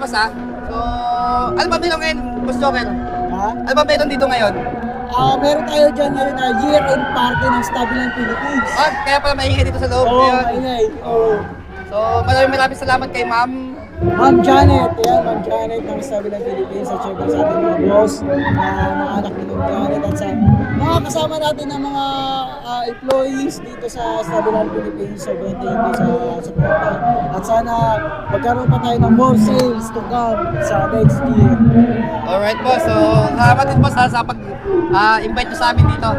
Christmas ha. So, ano ba meron ngayon, Boss Joker? Ha? Ano ba meron dito ngayon? Meron tayo dyan ngayon na year-end party ng Stabilan Philippines. Kaya pala maingay dito sa loob Oo, ngayon. maingay. Oo. So, maraming salamat kay Ma'am. Ma'am Janet, yan, Ma'am Janet ng Stabilan Philippines at syempre sa ating mga boss na mga anak ni Ma'am Janet at sa mga kasama natin ng mga employees dito sa Stabilan Philippines. Sobrang thank you sa support. At sana magkaroon pa tayo ng more sales to come sa next year. Alright boss, so salamat din boss sa pag-invite nyo sa amin dito.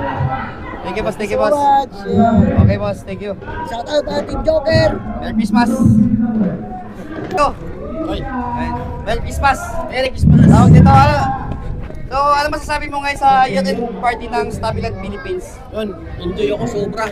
Thank you boss, thank you boss. So much. Yeah. Okay boss, thank you. Shout out to Team Joker. Merry Christmas! Ito! Merry Christmas! Merry Christmas! Tawag dito, So, ano masasabi mo ngayon sa year-end party ng Stabilan Philippines? Yun, enjoy ako sobra.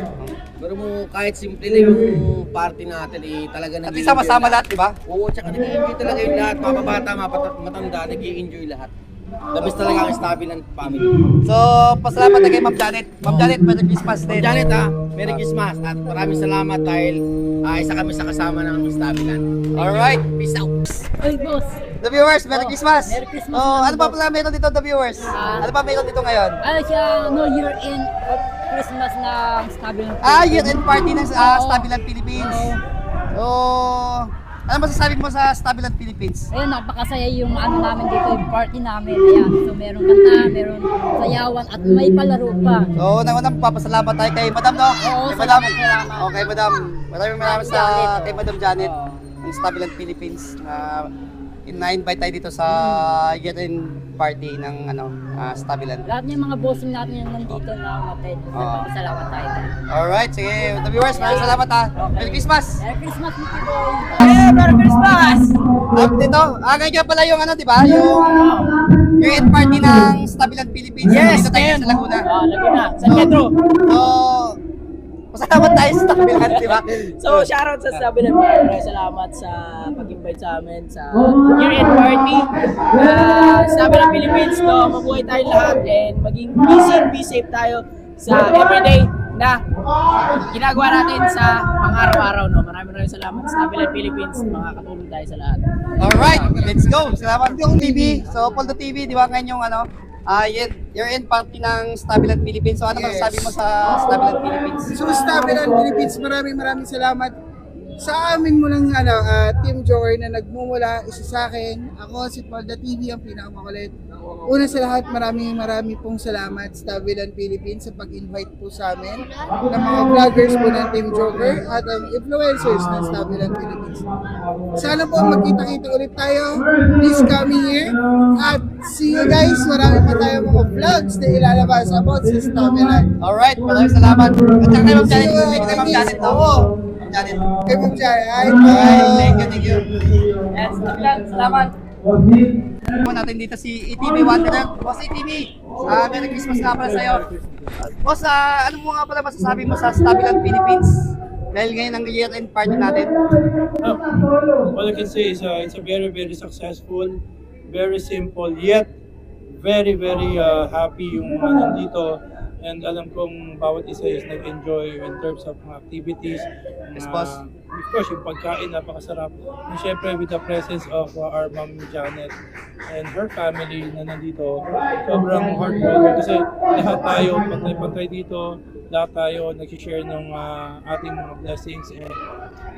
Pero mo kahit simple lang yung party natin talaga At nag-i-enjoy sama-sama lahat, di ba? Oo, tsaka nag-i-enjoy talaga yung lahat. Mga bata, mga matanda, nag-i-enjoy lahat. The best talaga ang Stabilan family. So, pasalamat na kay Ma'am Janet. Ma'am Janet, Merry Christmas din. Janet Merry Christmas at maraming salamat dahil isa kami sa kasama ng Stabilan. Alright. Peace out. Ay, boss. The viewers, Merry Christmas! Merry Christmas Oh, ano naman, pa pala meron dito, the viewers? Ano pa meron dito ngayon? Ano siya, year end of Christmas ng Stabilan. Year-end party ng Oo. Stabilan Philippines. So, ano masasabi mo sa Stabilan Philippines? Ayun, napakasaya yung ano namin dito, yung party namin. Ayan, so meron kanta, meron sayawan, at may palaro pa. So, unang-unang papasalamat tayo kay Madam, no? Oo, Kay Madam. salamat. Okay, Madam. Maraming sa kay Madam Janet ng Stabilan Philippines na invite tayo dito sa year-end party ng Stabilan. Lahat ng mga bossing natin yung nandito na natin. Salamat tayo. Alright, sige. The viewers, maraming salamat ha. Merry Christmas! Merry Christmas, Mr. Boy! Merry Christmas! Dito, ngayon pala yung di ba? Yung year-end party ng Stabilan Philippines. Yes, dito tayo sa Laguna. Laguna, San Pedro. So, pasalamat tayo sa Stabilan, di ba? So, shoutout sa Stabilan. Maraming salamat sa pag-invite sa amin sa year-end party. Stabilan Philippines, no, mabuhay tayo lahat and maging be safe tayo sa everyday na ginagawa natin sa pang-araw-araw. No? Maraming salamat sa Stabilan Philippines. Makakatulong tayo sa lahat. Alright, let's go. Salamat yung TV. So, Poldo TV, di ba ngayon yung year-end party ng Stabilan Philippines. So, ano masasabi mo sa Stabilan Philippines? So, Stabilan Philippines, maraming salamat sa amin mo ng Team Joker na nagmumula isa sa akin. Ako si Polda TV, ang pinakamakulit. Una sa lahat, maraming pong salamat Stabilan Philippines sa pag-invite po sa amin ng mga vloggers po ng Team Joker at ang influencers ng Stabilan Philippines. Sana po magkita-kita ulit tayo this coming year at see you guys. Marami pa tayo mga vlogs na ilalabas about sa Stabilan. Alright, maraming salamat. At saka kay Ma'am Janet, kay Ma'am Janet. Oo. Janet. Kay Ma'am Janet. Alright, thank you. Yes, salamat. Ano natin dito si ETV Wanderer. Boss ETV, Merry Christmas nga pala sa'yo. Boss, ano mo nga pala masasabi mo sa Stabilan Philippines? Dahil ngayon ang year-end party natin. All I can say is it's a very successful, very simple, yet very happy yung mga nandito. And alam kong bawat isa is nag-enjoy in terms of mga activities. Yes, boss. Of course, yung pagkain, napakasarap. And syempre, with the presence of our Ma'am Janet and her family na nandito, sobrang heartwarming kasi lahat tayo, pantay-pantay dito, lahat tayo nag-share ng ating mga blessings and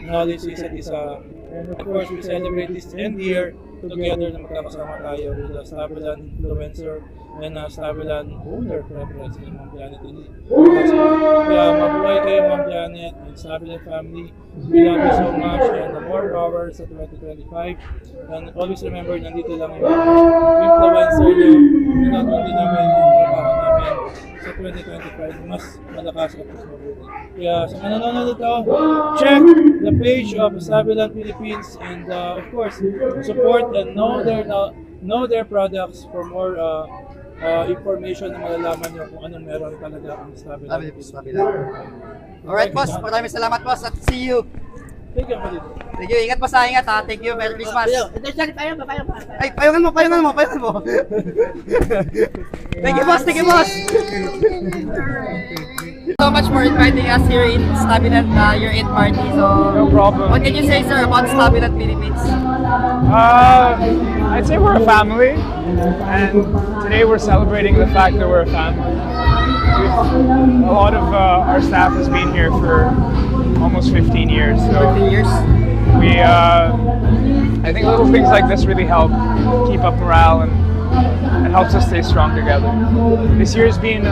knowledge isa't isa. And of course, we celebrate this end year together na magkakasama tayo with the Stabilan influencer and Stabilan owner preference ng Ma'am Janet. Kaya mabuhay kayo Ma'am Janet and Stabilan family. We love you so much and more power sa 2025. And always remember, nandito lang yung influencer nyo. Pinatuloy namin yung trabaho namin sa 2025. Mas malakas at mas mabuti. Kaya sa mga nanonood ito, check the page of Stabilan Philippines and of course, support and know their products for more information na malalaman nyo kung anong meron talaga ang Stabilan. Alright boss, maraming salamat boss at see you. Thank you, Kapatid. Thank you, ingat pa sa ingat ha. Thank you, Merry Christmas. Tayo. Ay, payungan mo. Thank you boss. so much for inviting us here in Stabilan year-end party. So, No problem. what can you say, sir, about Stabilan Philippines? I'd say we're a family, and today we're celebrating the fact that we're a family. A lot of our staff has been here for almost 15 years, so 15 years. we, I think little things like this really help keep up morale and it helps us stay strong together. This year's been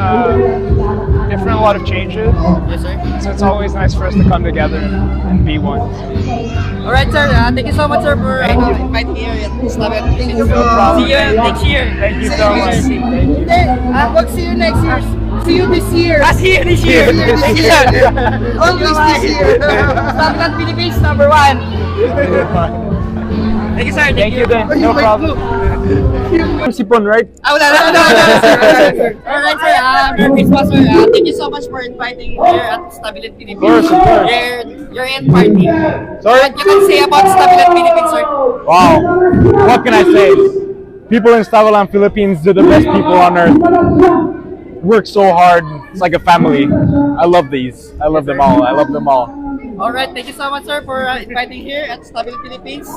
different, a lot of changes, Yes, sir. so it's always nice for us to come together and be one. All right, sir. Thank you so much, sir, for inviting me here at Stabilan Philippines. No problem. See you next year. Thank you so much. Hindi, wag see you next year. See you this year. See you this year. Thank you, sir. Always this year. Stabilan Philippines, number 1. Thank you, sir. Thank you then, no problem. Sipon, right? Wala. Alright, sir. Merry Christmas, sir. Thank you so much for inviting me here at Stabilan Philippines. Of course. Your end party. Sorry? What you can say about Stabilan Philippines, sir? Wow, what can I say? People in Stabilan Philippines, they're the best people on earth. Work so hard, it's like a family. I love these. I love them all. I love them all. Alright, thank you so much, sir, for inviting here at Stabilan Philippines.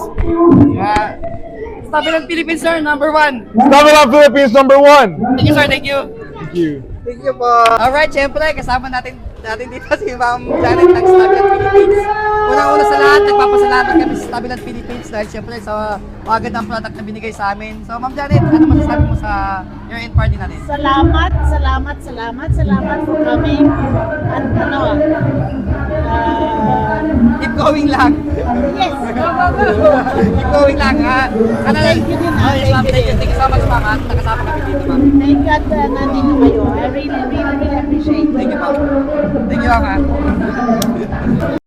Stabilan Philippines, sir, number 1. Stabilan Philippines #1. Thank you, sir. Thank you. Thank you. Thank you po. Alright, syempre, kasama natin dito si Ma'am Janet ng Stabilan Philippines. Unang-una sa lahat, nagpapasalamat kami sa Stabilan Philippines dahil syempre sa magandang product na binigay sa amin. So, Ma'am Janet, ano masasabi mo sa year-end party natin? Salamat for coming. At Keep going lang. yes, Keep going lang, ha? Ano lang? Thank you din, Oh, yes, ma'am. thank you Thank you so much, ma'am. At nakasama kami dito, ma'am. thank God nandito kayo. I really appreciate it. Thank you, ma'am. Thank you, ma'am. ha?